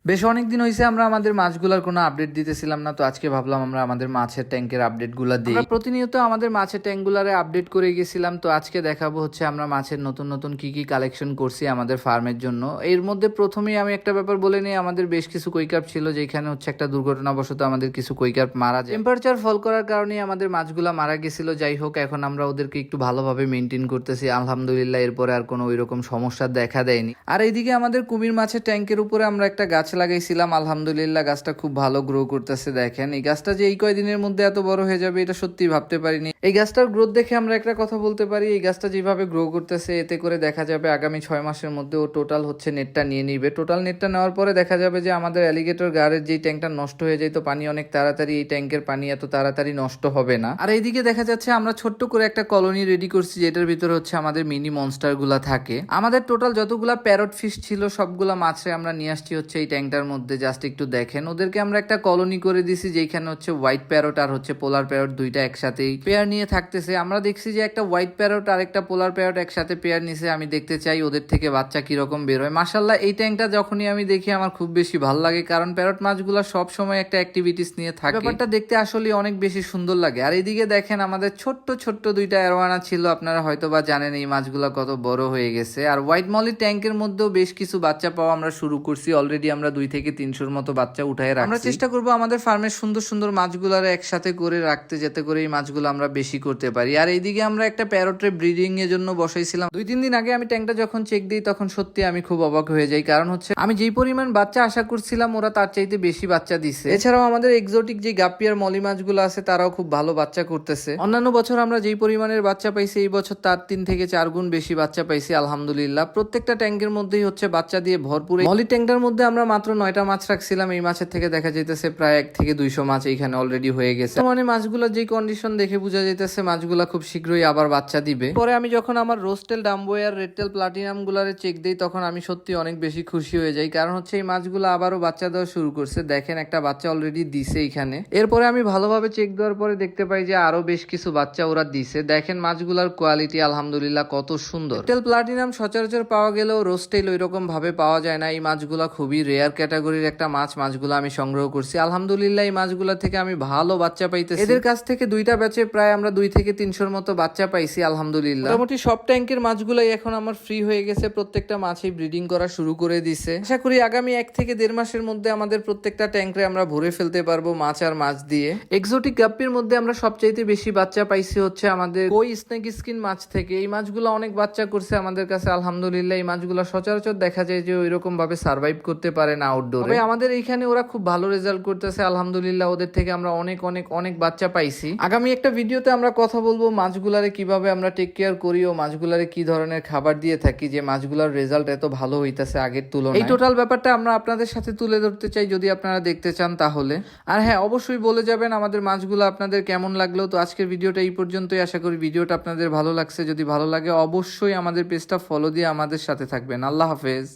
বেশ অনেকদিন হইছে আমরা আমাদের মাছগুলার কোনো আপডেট দিতেছিলাম না, তো আজকে ভাবলাম আমরা আমাদের মাছের ট্যাঙ্কের আপডেটগুলা দিই। আমরা প্রতিনিয়ত আমাদের মাছের ট্যাঙ্কগুলারে আপডেট করে গেছিলাম, তো আজকে দেখাবো হচ্ছে আমরা মাছের নতুন নতুন কি কি কালেকশন করছি আমাদের ফার্মের জন্য। এর মধ্যে প্রথমেই আমি একটা ব্যাপার বলে নিই, আমাদের বেশ কিছু কৈকার্প ছিল যেখানে হচ্ছে একটা দুর্ঘটনাবশত আমাদের কিছু কৈকার্প মারা যায়। টেম্পারেচার ফল করার কারণে আমাদের মাছগুলা মারা গেছিল। যাই হোক, এখন আমরা ওদেরকে একটু ভালোভাবে মেনটেন করতেছি আলহামদুলিল্লাহ, এরপরে আর কোনো ওইরকম সমস্যা দেখা দেয়নি। আর এইদিকে আমাদের কুমির মাছের ট্যাঙ্কের উপরে আমরা একটা গাছ লাগাইছিলাম, আলহামদুলিল্লাহ গাছটা খুব ভালো গ্রো করতেছে। দেখেন এই গাছটা যে এই কয়দিনের মধ্যে এত বড় হয়ে যাবে এটা সত্যি ভাবতে পারিনি। এই গাছটার গ্রোথ দেখে আমরা একটা কথা বলতে পারি, এই গাছটা যেভাবে গ্রো করতেছে এতে করে দেখা যাবে আগামী 6 মাসের মধ্যে ও টোটাল হচ্ছে নেটটা নিয়ে নিবে। টোটাল নেটটা নেওয়ার পরে দেখা যাবে যে আমাদের অ্যালিগেটর গাড়ের যে ট্যাঙ্কটা নষ্ট হয়ে যায়, তো পানি অনেক তাড়াতাড়ি, এই ট্যাঙ্কের পানি এত তাড়াতাড়ি নষ্ট হবে না। আর এইদিকে দেখা যাচ্ছে আমরা ছোট্ট করে একটা কলোনি রেডি করছি, যেটার ভিতরে হচ্ছে আমাদের মিনি মনস্টার গুলা থাকে। আমাদের টোটাল যতগুলা প্যারট ফিশ ছিল সবগুলা মাছে আমরা নিয়ে আসছি হচ্ছে এই ট্যাঙ্কটার মধ্যে। জাস্ট একটু দেখেন, ওদেরকে আমরা একটা কলোনি করে দিছি যেখানে হচ্ছে হোয়াইট প্যারট আর হচ্ছে পোলার প্যারট দুইটা একসাথেই পেয়ার নিয়ে থাকতেছে। আমরা দেখছি যে একটা হোয়াইট প্যারট আর একটা পোলার প্যারট একসাথে পেয়ার নিছে। আমি দেখতে চাই ওদের থেকে বাচ্চা কিরকম বের হয়। মাশাল্লাহ, এই ট্যাঙ্কটা যখনই আমি দেখি আমার খুব বেশি ভালো লাগে, কারণ প্যারট মাছগুলো সব সময় একটা অ্যাক্টিভিটিস নিয়ে থাকে। ব্যাপারটা দেখতে আসলে অনেক বেশি সুন্দর লাগে। আর এইদিকে দেখেন আমাদের ছোট্ট ছোট্ট দুইটা অ্যারোয়ানা ছিল, আপনারা হয়তো বা জানেন এই মাছগুলো কত বড় হয়ে গেছে। আর হোয়াইট মলি ট্যাঙ্কের মধ্যেও বেশ কিছু বাচ্চা পাওয়া আমরা শুরু করছি। অলরেডি আমরা 2 থেকে 300-র মতো বাচ্চা উঠায় রাখছি। আমরা চেষ্টা করবো আমাদের ফার্মের সুন্দর সুন্দর মাছগুলার একসাথে করে রাখতে, যাতে করে এই মাছগুলো আমরা বেশি করতে পারি। আর এইদিকে আমরা একটা প্যারটের ব্রিডিং এর জন্য বসাইছিলাম 2-3 দিন আগে। আমি ট্যাঙ্কটা যখন চেক দিই তখন সত্যি আমি খুব অবাক হয়ে যাই, কারণ হচ্ছে আমি যেই পরিমাণ বাচ্চা আশা করছিলাম ওরা তার চাইতে বেশি বাচ্চা দিছে। এছাড়াও আমাদের এক্সোটিক যে গাপ্পি আর মলি মাছগুলো আছে তারাও খুব ভালো বাচ্চা করতেছে। অন্যান্য বছর আমরা যেই পরিমাণের বাচ্চা পাইছি এই বছর তার 3 থেকে 4 গুণ বেশি বাচ্চা পাইছি আলহামদুলিল্লাহ। প্রত্যেকটা ট্যাঙ্কের মধ্যেই হচ্ছে বাচ্চা দিয়ে ভরপুর। মলি ট্যাঙ্কটার মধ্যে আমরা মাত্র 9টা মাছ রাখছিলাম, এই মাছের থেকে দেখা যাইতেছে প্রায় 1 থেকে 200 মাছ এইখানে অলরেডি হয়ে গেছে। মানে মাছগুলো যে কন্ডিশন দেখে বোঝা যাইতেছে মাছগুলা খুব শীঘ্রই আবার বাচ্চা দিবে। পরে আমি যখন আমার রোস্টেল ডাম্বোয় আর রেডটেল প্লাটিনাম গুলারে চেক দেই তখন আমি সত্যি অনেক বেশি খুশি হয়ে যাই, কারণ হচ্ছে এই মাছগুলো আবারও বাচ্চা দেওয়া শুরু করছে। দেখেন একটা বাচ্চা অলরেডি দিছে এখানে। এরপরে আমি ভালোভাবে চেক দেওয়ার পরে দেখতে পাই যে আরো বেশ কিছু বাচ্চা ওরা দিছে। দেখেন মাছগুলার কোয়ালিটি আলহামদুলিল্লাহ কত সুন্দর। রেডটেল প্লাটিনাম সচরাচর পাওয়া গেলেও রোস্টেল ওইরকম ভাবে পাওয়া যায় না। এই মাছগুলা খুবই রেয়ার ক্যাটাগরির একটা মাছ। মাছগুলো আমি সংগ্রহ করছি আলহামদুলিল্লাহ, এই মাছগুলা থেকে আমি ভালো বাচ্চা পাইতেছি। এদের কাছ থেকে 2টা ব্যাচে প্রায় আমরা 2 থেকে 300-র মতো বাচ্চা পাইছি আলহামদুলিল্লাহ। মোটামুটি সব ট্যাঙ্কের মাছগুলাই এখন আমার ফ্রি হয়ে গেছে, প্রত্যেকটা মাছই ব্রিডিং করা শুরু করে দিছে। আশা করি আগামী 1 থেকে 1.5 মাসের মধ্যে আমাদের প্রত্যেকটা ট্যাঙ্কে আমরা ভরে ফেলতে পারবো মাছ আর মাছ দিয়ে। এক্সোটিক গাপ্পির মধ্যে আমরা সবচাইতে বেশি বাচ্চা পাইছি হচ্ছে আমাদের কই স্নেক স্কিন মাছ থেকে। এই মাছগুলো অনেক বাচ্চা করছে আমাদের কাছে আলহামদুলিল্লাহ। এই মাছগুলো সচরাচর দেখা যায় যে ওইরকম ভাবে সার্ভাইভ করতে পারে না আউটডোরে। আমাদের এইখানে ওরা খুব ভালো রেজাল্ট করতেছে আলহামদুলিল্লাহ। ওদের থেকে আমরা অনেক অনেক অনেক বাচ্চা পাইছি। আগামী একটা ভিডিওতে আমরা কথা বলবো মাছগুলারে কিভাবে আমরা টেক কেয়ার করি ও মাছগুলারে কি ধরনের খাবার দিয়ে থাকি যে মাছগুলার রেজাল্ট এত ভালো হইতাছে আগের তুলনায়। এই টোটাল ব্যাপারটা আমরা আপনাদের সাথে তুলে ধরতে চাই, যদি আপনারা দেখতে চান তাহলে। আর হ্যাঁ, অবশ্যই বলে যাবেন আমাদের মাছগুলো আপনাদের কেমন লাগলো। তো আজকের ভিডিওটা এই পর্যন্তই। আশা করি ভিডিওটা আপনাদের ভালো লাগছে। যদি ভালো লাগে অবশ্যই আমাদের পেজটা ফলো দিয়ে আমাদের সাথে থাকবেন। আল্লাহ হাফেজ।